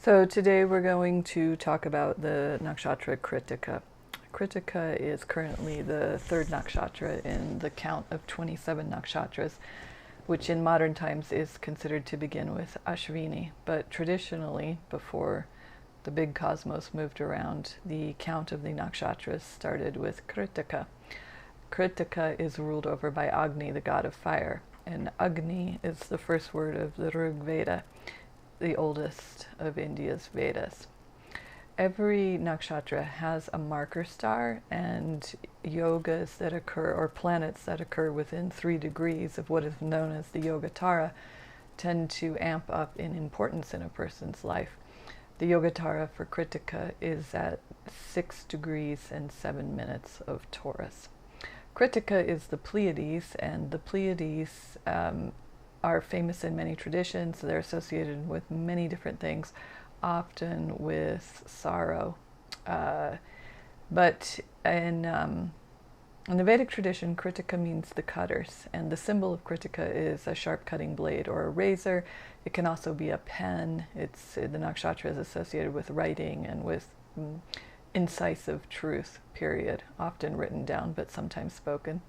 So today we're going to talk about the nakshatra Krittika. Krittika is currently the third nakshatra in the count of 27 nakshatras, which in modern times is considered to begin with Ashvini. But traditionally, before the big cosmos moved around, the count of the nakshatras started with Krittika. Krittika is ruled over by Agni, the god of fire, and Agni is the first word of the Rig Veda, the oldest of India's Vedas. Every nakshatra has a marker star, and yogas that occur, or planets that occur within 3 degrees of what is known as the Yogatara, tend to amp up in importance in a person's life. The Yogatara for Krittika is at 6 degrees and 7 minutes of Taurus. Krittika is the Pleiades, and the Pleiades are famous in many traditions. They're associated with many different things, often with sorrow. But in the Vedic tradition, Krittika means the cutters, and the symbol of Krittika is a sharp cutting blade or a razor. It can also be a pen. The nakshatra is associated with writing and with incisive truth, period, often written down but sometimes spoken.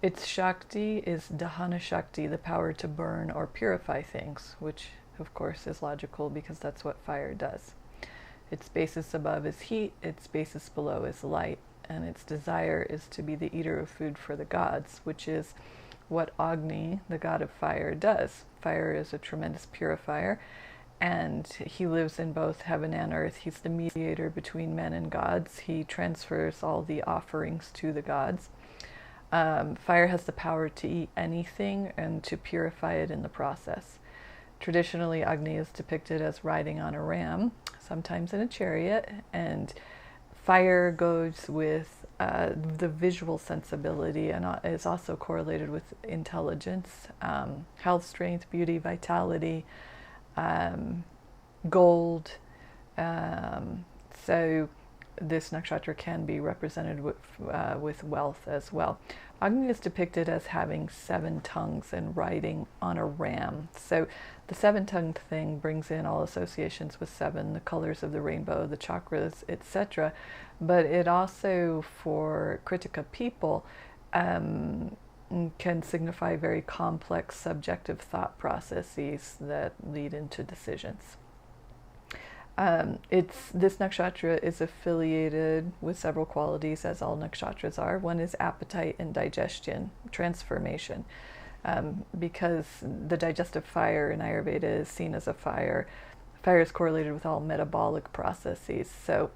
Its Shakti is Dahana Shakti, the power to burn or purify things, which of course is logical because that's what fire does. Its basis above is heat, its basis below is light, and its desire is to be the eater of food for the gods, which is what Agni, the god of fire, does. Fire is a tremendous purifier, and he lives in both heaven and earth. He's the mediator between men and gods. He transfers all the offerings to the gods. Fire has the power to eat anything and to purify it in the process. Traditionally, Agni is depicted as riding on a ram, sometimes in a chariot, and fire goes with the visual sensibility and is also correlated with intelligence, health, strength, beauty, vitality, gold. So this nakshatra can be represented with wealth as well. Agni is depicted as having 7 tongues and riding on a ram. So the 7-tongued thing brings in all associations with 7, the colors of the rainbow, the chakras, etc. But it also, for Krittika people, can signify very complex subjective thought processes that lead into decisions. This nakshatra is affiliated with several qualities, as all nakshatras are. One is appetite and digestion, transformation, because the digestive fire in Ayurveda is seen as a fire. Fire is correlated with all metabolic processes. So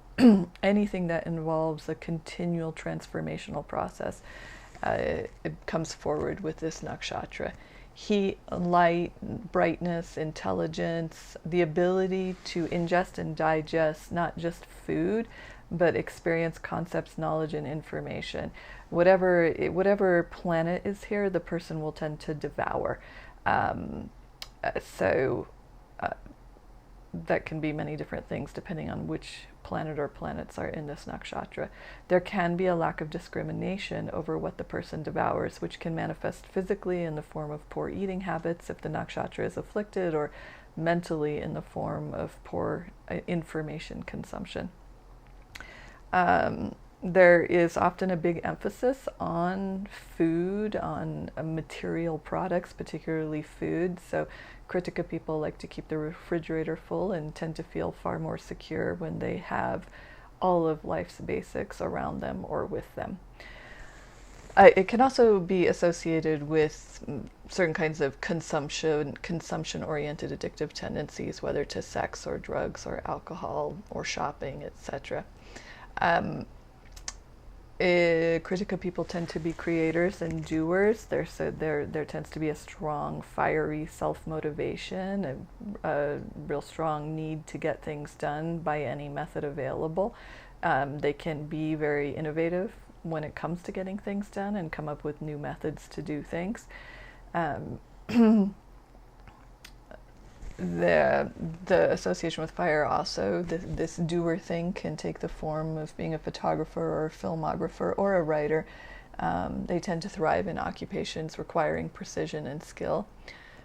anything that involves a continual transformational process, it comes forward with this nakshatra. Heat, light, brightness, intelligence, the ability to ingest and digest not just food, but experience, concepts, knowledge, and information. Whatever planet is here, the person will tend to devour. So that can be many different things depending on which planet or planets are in this nakshatra. There can be a lack of discrimination over what the person devours, which can manifest physically in the form of poor eating habits if the nakshatra is afflicted, or mentally in the form of poor information consumption. There is often a big emphasis on food, on material products, particularly food. So Krittika people like to keep the refrigerator full and tend to feel far more secure when they have all of life's basics around them or with them. It can also be associated with certain kinds of consumption-oriented addictive tendencies, whether to sex or drugs or alcohol or shopping, etc. Krittika people tend to be creators and doers. There tends to be a strong, fiery self-motivation, a real strong need to get things done by any method available. They can be very innovative when it comes to getting things done and come up with new methods to do things. The association with fire also, this doer thing can take the form of being a photographer or a filmographer or a writer. They tend to thrive in occupations requiring precision and skill.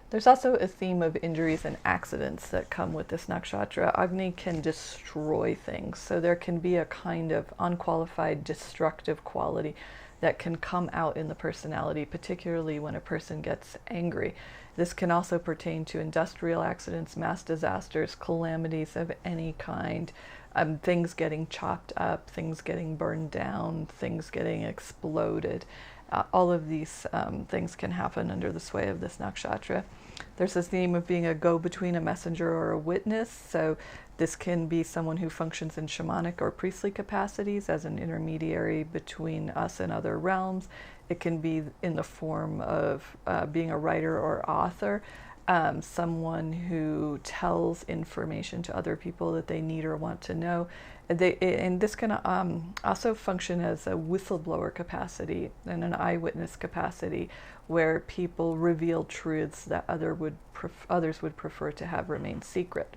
There's also a theme of injuries and accidents that come with this nakshatra. Agni can destroy things, so there can be a kind of unqualified destructive quality that can come out in the personality, particularly when a person gets angry. This can also pertain to industrial accidents, mass disasters, calamities of any kind, things getting chopped up, things getting burned down, things getting exploded. All of these things can happen under the sway of this nakshatra. There's this theme of being a go-between, a messenger, or a witness. So this can be someone who functions in shamanic or priestly capacities as an intermediary between us and other realms. It can be in the form of being a writer or author, someone who tells information to other people that they need or want to know. And this can also function as a whistleblower capacity and an eyewitness capacity, where people reveal truths that others would prefer to have remain secret.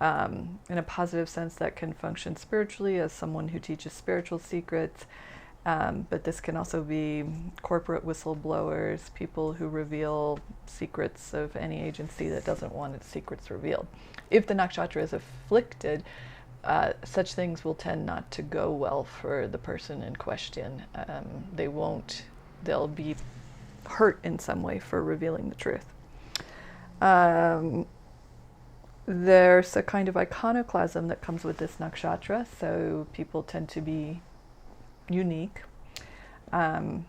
In a positive sense, that can function spiritually as someone who teaches spiritual secrets, but this can also be corporate whistleblowers, people who reveal secrets of any agency that doesn't want its secrets revealed. If the nakshatra is afflicted, such things will tend not to go well for the person in question. They'll be hurt in some way for revealing the truth. There's a kind of iconoclasm that comes with this nakshatra, so people tend to be unique. And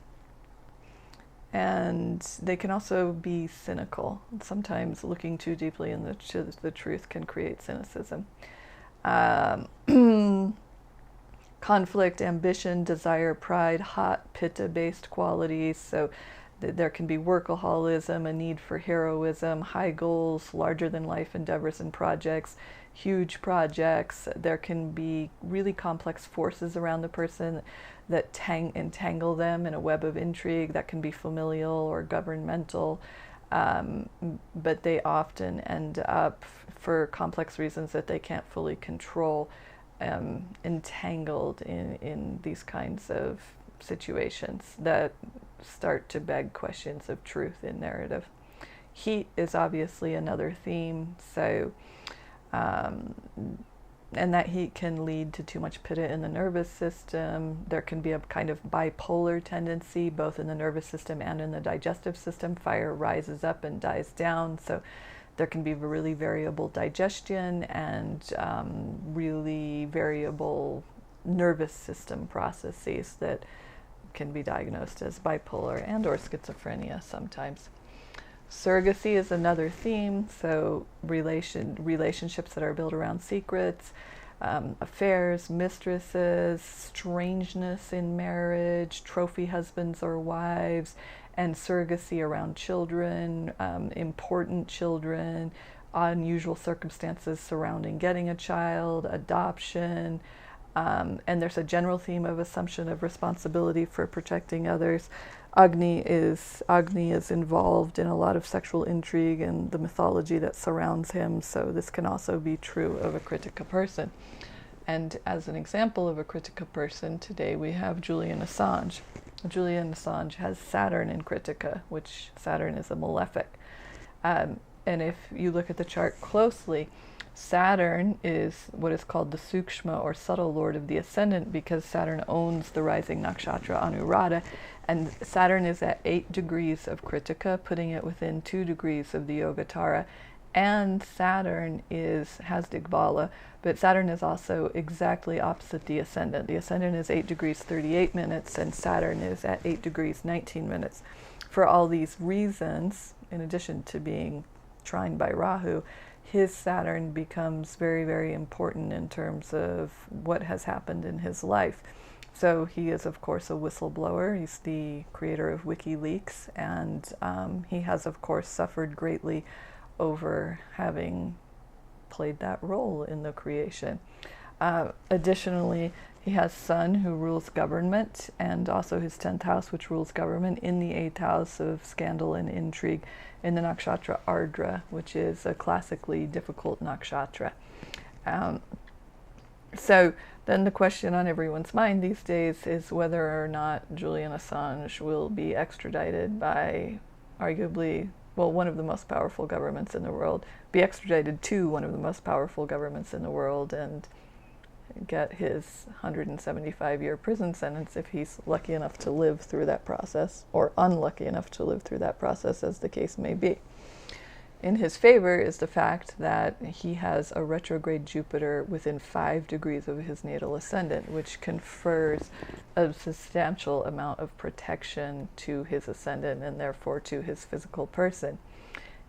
they can also be cynical. Sometimes looking too deeply into the truth can create cynicism. Conflict, ambition, desire, pride, hot pitta-based qualities. So there can be workaholism, a need for heroism, high goals, larger than life endeavors and projects, huge projects. There can be really complex forces around the person that entangle them in a web of intrigue that can be familial or governmental. But they often end up, for complex reasons that they can't fully control, entangled in these kinds of situations that start to beg questions of truth in narrative. Heat is obviously another theme, so and that heat can lead to too much pitta in the nervous system. There can be a kind of bipolar tendency, both in the nervous system and in the digestive system. Fire rises up and dies down, so there can be really variable digestion and really variable nervous system processes that can be diagnosed as bipolar and or schizophrenia sometimes. Surrogacy is another theme, so relationships that are built around secrets, affairs, mistresses, strangeness in marriage, trophy husbands or wives, and surrogacy around children, important children, unusual circumstances surrounding getting a child, adoption, and there's a general theme of assumption of responsibility for protecting others. Agni is involved in a lot of sexual intrigue and the mythology that surrounds him, so this can also be true of a Krittika person. And as an example of a Krittika person, today we have Julian Assange. Julian Assange has Saturn in Krittika, which Saturn is a malefic. And if you look at the chart closely, Saturn is what is called the Sukshma or subtle lord of the ascendant, because Saturn owns the rising nakshatra Anuradha, and Saturn is at 8 degrees of Krittika, putting it within 2 degrees of the Yogatara. And Saturn has Digbala, but Saturn is also exactly opposite the ascendant. The ascendant is 8 degrees 38 minutes, and Saturn is at 8 degrees 19 minutes. For all these reasons, in addition to being trined by Rahu, his Saturn becomes very, very important in terms of what has happened in his life. So he is, of course, a whistleblower. He's the creator of WikiLeaks, and he has, of course, suffered greatly over having played that role in the creation. Additionally, he has Sun, who rules government, and also his 10th house, which rules government, in the 8th house of scandal and intrigue in the nakshatra Ardra, which is a classically difficult nakshatra. So then the question on everyone's mind these days is whether or not Julian Assange will be extradited by arguably well, one of the most powerful governments in the world, be extradited to one of the most powerful governments in the world, and get his 175-year prison sentence if he's lucky enough to live through that process, or unlucky enough to live through that process, as the case may be. In his favor is the fact that he has a retrograde Jupiter within 5 degrees of his natal ascendant, which confers a substantial amount of protection to his ascendant and therefore to his physical person.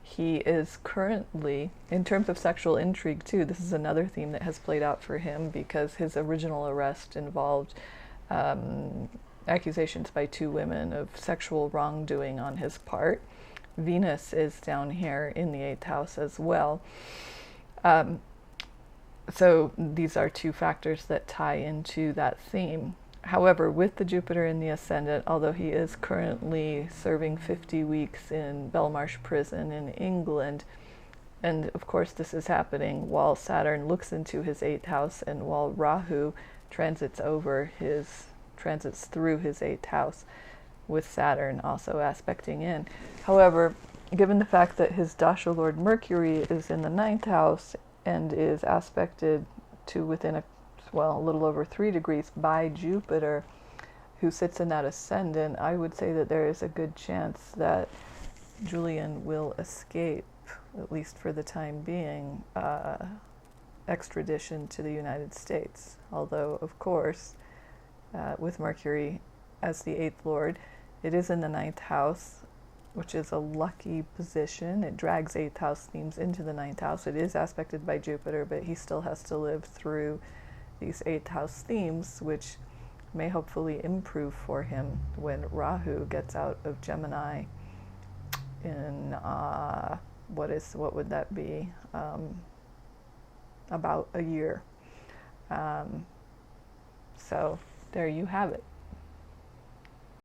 He is currently, in terms of sexual intrigue too, this is another theme that has played out for him, because his original arrest involved accusations by 2 women of sexual wrongdoing on his part. Venus is down here in the 8th house as well. So these are 2 factors that tie into that theme. However, with the Jupiter in the ascendant, although he is currently serving 50 weeks in Belmarsh prison in England, and of course this is happening while Saturn looks into his 8th house and while Rahu transits through his 8th house, with Saturn also aspecting in. However, given the fact that his Dasha Lord Mercury is in the 9th house and is aspected to within a little over 3 degrees by Jupiter, who sits in that ascendant, I would say that there is a good chance that Julian will escape, at least for the time being, extradition to the United States. Although, of course, with Mercury as the 8th Lord, it is in the 9th house, which is a lucky position. It drags 8th house themes into the 9th house. It is aspected by Jupiter, but he still has to live through these 8th house themes, which may hopefully improve for him when Rahu gets out of Gemini in, what would that be? About a year. So there you have it.